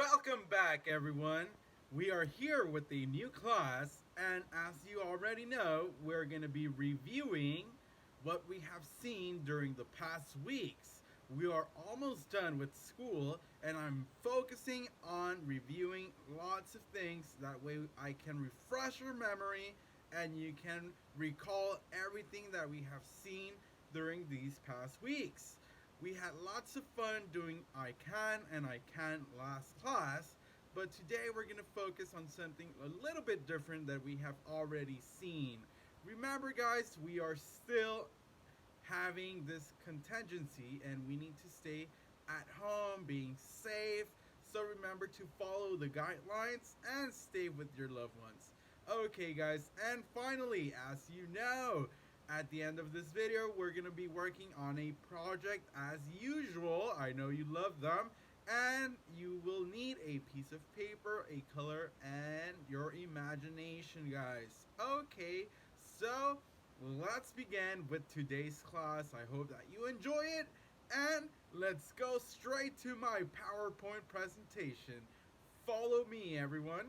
Welcome back, everyone. We are here with a new class, and as you already know, we're going to be reviewing what we have seen during the past weeks. We are almost done with school, and I'm focusing on reviewing lots of things. That way, I can refresh your memory and you can recall everything that we have seen during these past weeks. We had lots of fun doing I Can and I Can't last class, but today we're going to focus on something a little bit different that we have already seen. Remember, guys, we are still having this contingency and we need to stay at home, being safe. So remember to follow the guidelines and stay with your loved ones. Okay, guys, and finally, as you know, at the end of this video, we're gonna be working on a project as usual. I know you love them. And you will need a piece of paper, a color, and your imagination, guys. Okay, so let's begin with today's class. I hope that you enjoy it. And let's go straight to my PowerPoint presentation. Follow me, everyone.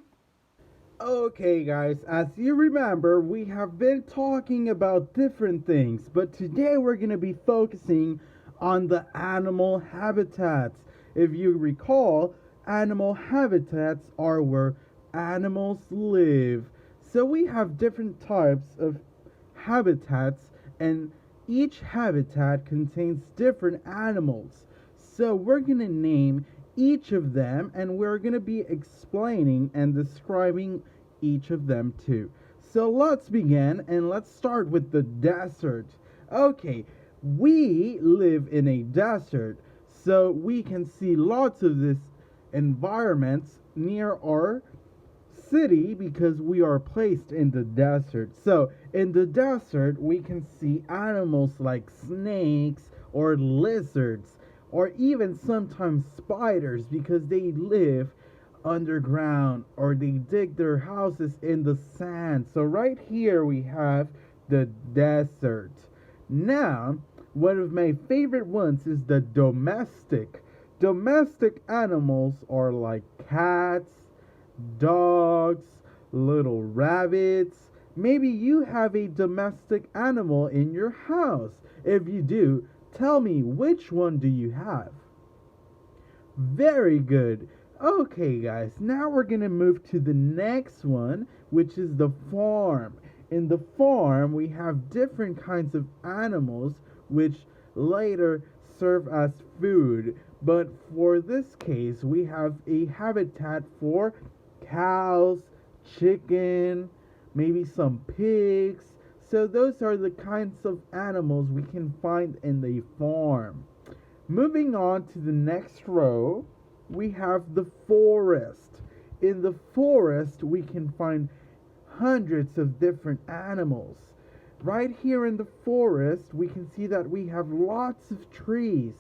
Okay, guys, as you remember, we have been talking about different things, but today we're going to be focusing on the animal habitats. If you recall, animal habitats are where animals live. So we have different types of habitats, and each habitat contains different animals. So we're going to name each of them and we're going to be explaining and describing each of them too. So let's begin and let's start with the desert. Okay, we live in a desert, so we can see lots of this environments near our city because we are placed in the desert. So, in the desert, we can see animals like snakes or lizards or even sometimes spiders because they live underground or they dig their houses in the sand. So, right here we have the desert. Now, one of my favorite ones is the domestic. Domestic animals are like cats, dogs, little rabbits. Maybe you have a domestic animal in your house. If you do, tell me which one do you have? Very good. Okay, guys, now we're going to move to the next one, which is the farm. In the farm, we have different kinds of animals which later serve as food. But for this case, we have a habitat for cows, chicken, maybe some pigs. So, those are the kinds of animals we can find in the farm. Moving on to the next row, we have the forest. In the forest, we can find hundreds of different animals. Right here in the forest, we can see that we have lots of trees.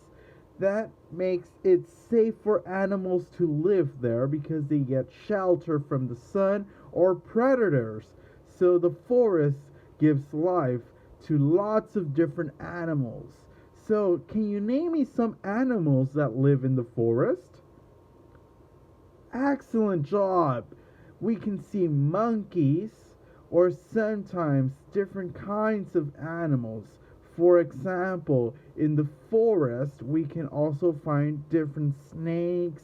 That makes it safe for animals to live there because they get shelter from the sun or predators. So the forest gives life to lots of different animals. So, can you name me some animals that live in the forest? Excellent job. We can see monkeys or sometimes different kinds of animals. For example, in the forest, we can also find different snakes,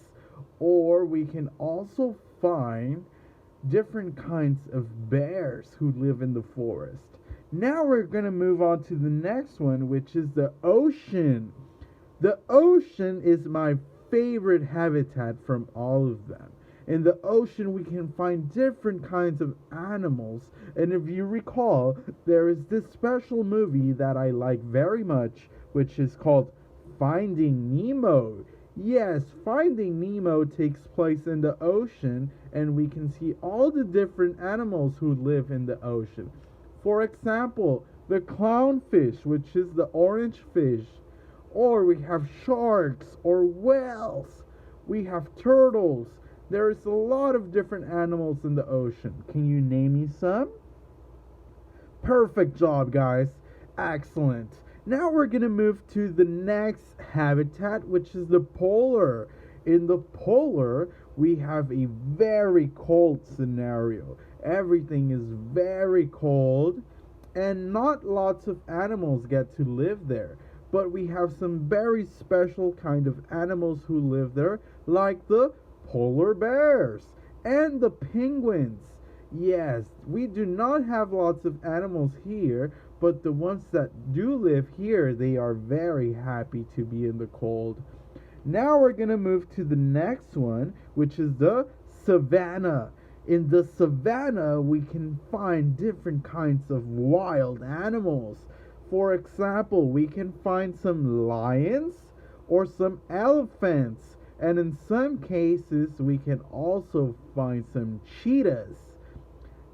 or we can also find different kinds of bears who live in the forest. Now we're going to move on to the next one, which is the ocean. The ocean is my favorite habitat from all of them. In the ocean, we can find different kinds of animals. And if you recall, there is this special movie that I like very much, which is called Finding Nemo. Yes, Finding Nemo takes place in the ocean, and we can see all the different animals who live in the ocean. For example, the clownfish, which is the orange fish, or we have sharks or whales. We have turtles. There's a lot of different animals in the ocean. Can you name me some? Perfect job, guys. Excellent. Now we're going to move to the next habitat, which is the polar. In the polar, we have a very cold scenario. Everything is very cold, and not lots of animals get to live there. But we have some very special kind of animals who live there, like the polar bears and the penguins. Yes, we do not have lots of animals here, but the ones that do live here, they are very happy to be in the cold. Now we're going to move to the next one, which is the savanna. In the savanna, we can find different kinds of wild animals. For example, we can find some lions or some elephants, and in some cases, we can also find some cheetahs.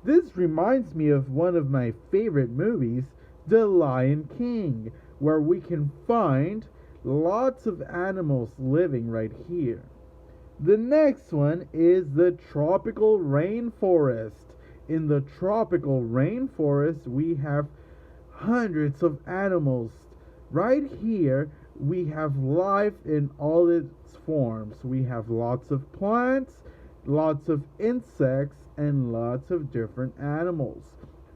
This reminds me of one of my favorite movies, The Lion King, where we can find lots of animals living right here. The next one is the tropical rainforest. In the tropical rainforest, we have hundreds of animals. Right here, we have life in all its forms. We have lots of plants, lots of insects, and lots of different animals.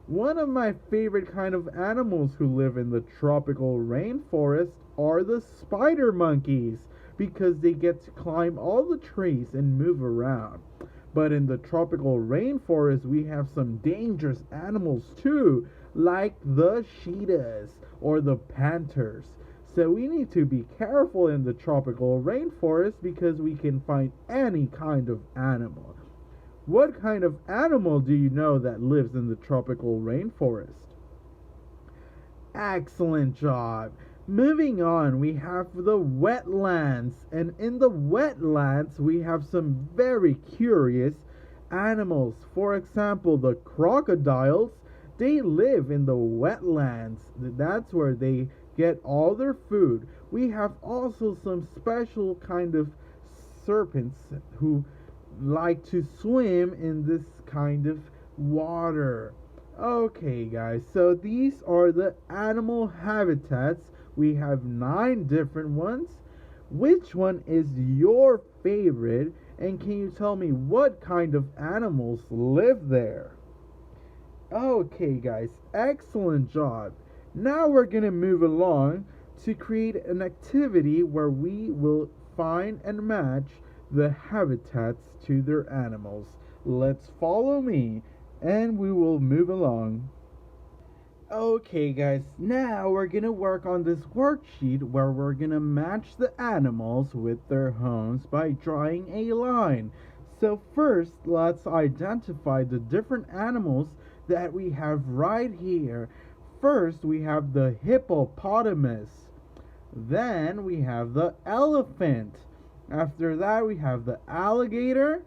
One of my favorite kind of animals who live in the tropical rainforest are the spider monkeys because they get to climb all the trees and move around. But in the tropical rainforest, we have some dangerous animals too, like the cheetahs or the panthers. So we need to be careful in the tropical rainforest because we can find any kind of animal. What kind of animal do you know that lives in the tropical rainforest? Excellent job. Moving on, we have the wetlands. And in the wetlands, we have some very curious animals. For example, the crocodiles, they live in the wetlands. That's where they get all their food. We have also some special kind of serpents who like to swim in this kind of water. Okay, guys, so these are the animal habitats. We have 9 different ones. Which one is your favorite? And can you tell me what kind of animals live there? Okay, guys, excellent job. Now we're going to move along to create an activity where we will find and match the habitats to their animals. Let's follow me and we will move along. Okay, guys, now we're gonna work on this worksheet where we're gonna match the animals with their homes by drawing a line. So first, let's identify the different animals that we have right here. First, we have the hippopotamus. Then we have the elephant. After that, we have the alligator.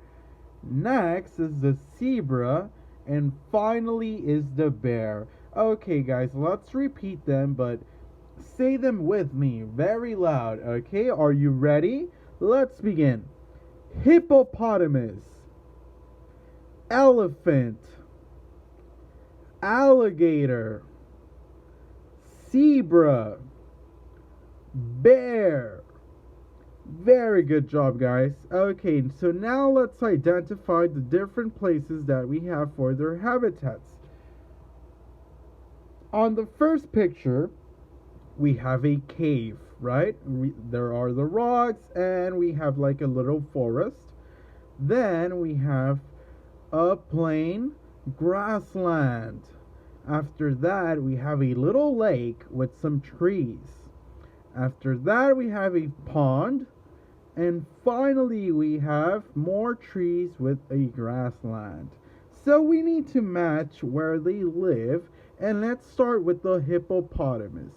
Next is the zebra. And finally is the bear. Okay, guys, let's repeat them, but say them with me very loud. Okay, are you ready? Let's begin. Hippopotamus, elephant, alligator, zebra, bear. Very good job, guys. Okay, so now let's identify the different places that we have for their habitats. On the first picture, we have a cave, right? There are the rocks, and we have like a little forest. Then we have a plain grassland. After that, we have a little lake with some trees. After that, we have a pond. And finally, we have more trees with a grassland. So we need to match where they live. And let's start with the hippopotamus.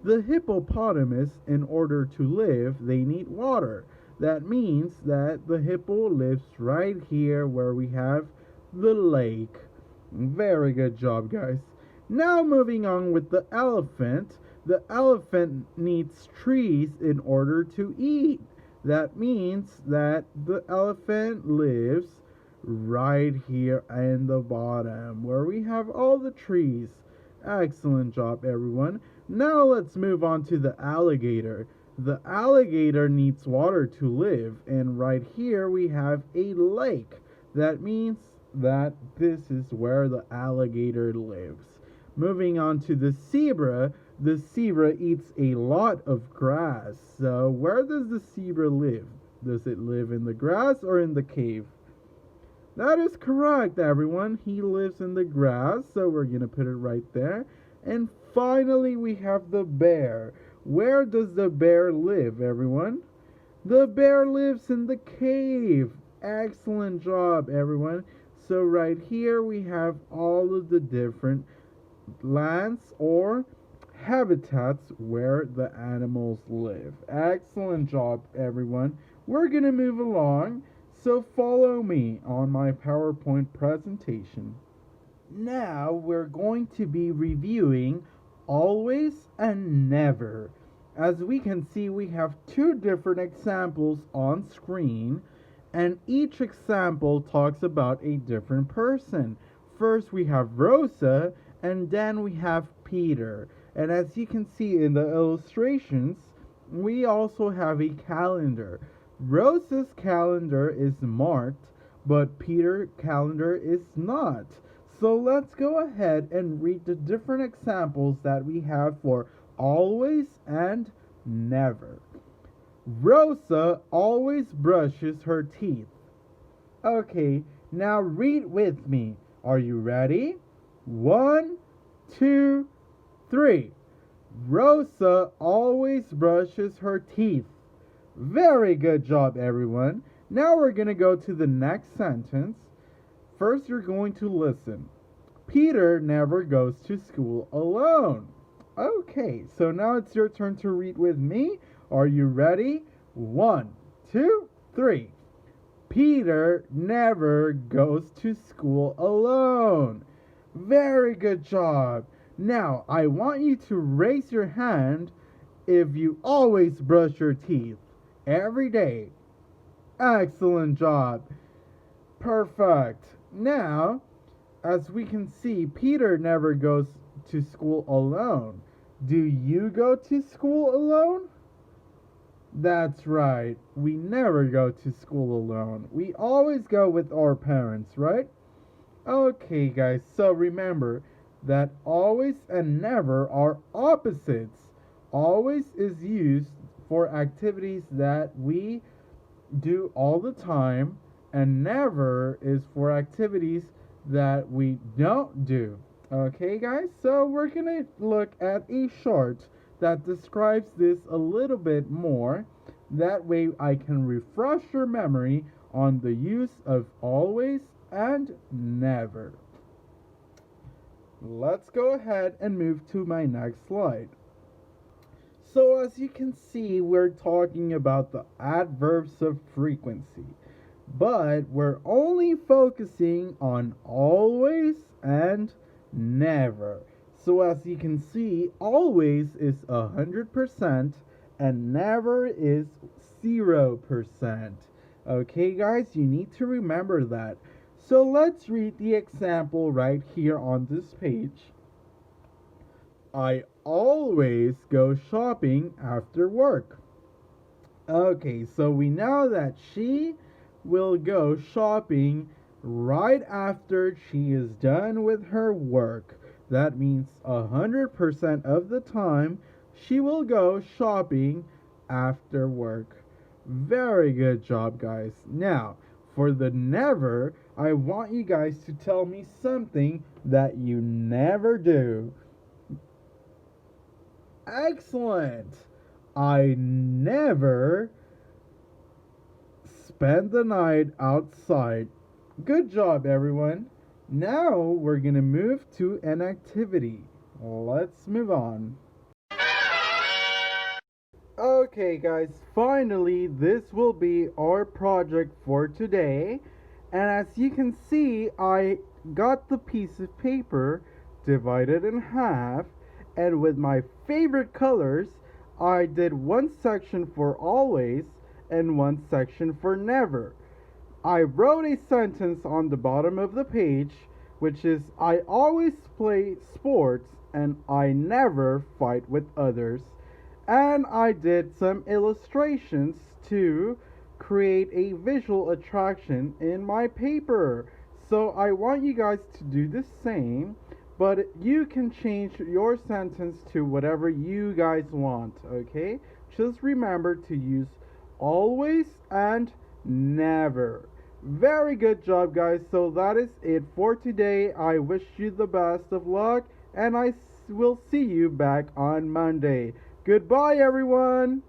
The hippopotamus, in order to live, they need water. That means that the hippo lives right here where we have the lake. Very good job, guys. Now moving on with the elephant. The elephant needs trees in order to eat. That means that the elephant lives right here in the bottom where we have all the trees. Excellent job, everyone. Now let's move on to the alligator. The alligator needs water to live, and right here we have a lake. That means that this is where the alligator lives. Moving on to the zebra eats a lot of grass. So, where does the zebra live? Does it live in the grass or in the cave? That is correct, everyone. He lives in the grass, so we're going to put it right there. And finally, we have the bear. Where does the bear live, everyone? The bear lives in the cave. Excellent job, everyone. So right here we have all of the different lands or habitats where the animals live. Excellent job, everyone. We're going to move along, so follow me on my PowerPoint presentation. Now we're going to be reviewing always and never. As we can see, we have two different examples on screen, and each example talks about a different person. First we have Rosa, and then we have Peter. And as you can see in the illustrations, we also have a calendar. Rosa's calendar is marked, but Peter's calendar is not. So let's go ahead and read the different examples that we have for always and never. Rosa always brushes her teeth. Okay, now read with me. Are you ready? 1, 2, 3. Rosa always brushes her teeth. Very good job, everyone. Now we're going to go to the next sentence. First, you're going to listen. Peter never goes to school alone. Okay, so now it's your turn to read with me. Are you ready? 1, 2, 3. Peter never goes to school alone. Very good job. Now, I want you to raise your hand if you always brush your teeth every day. Excellent job. Perfect. Now, as we can see, Peter never goes to school alone. Do you go to school alone? That's right. We never go to school alone. We always go with our parents, right? Okay, guys, so remember that always and never are opposites. Always is used for activities that we do all the time, and never is for activities that we don't do. Okay, guys, so we're gonna look at a chart that describes this a little bit more. That way I can refresh your memory on the use of always and never. Let's go ahead and move to my next slide. So as you can see, we're talking about the adverbs of frequency, but we're only focusing on always and never. So as you can see, always is 100% and never is 0%. Okay, guys, you need to remember that. So let's read the example right here on this page. I always go shopping after work. Okay, so we know that she will go shopping right after she is done with her work. That means 100% of the time she will go shopping after work. Very good job, guys. Now, for the never, I want you guys to tell me something that you never do. Excellent. I never spend the night outside. Good job, everyone. Now we're going to move to an activity. Let's move on. Okay, guys, finally, this will be our project for today. And as you can see, I got the piece of paper divided in half, and with my favorite colors, I did one section for always and one section for never. I wrote a sentence on the bottom of the page, which is, I always play sports and I never fight with others. And I did some illustrations to create a visual attraction in my paper. So I want you guys to do the same, but you can change your sentence to whatever you guys want, okay? Just remember to use always and never. Very good job, guys. So that is it for today. I wish you the best of luck, and I will see you back on Monday. Goodbye, everyone.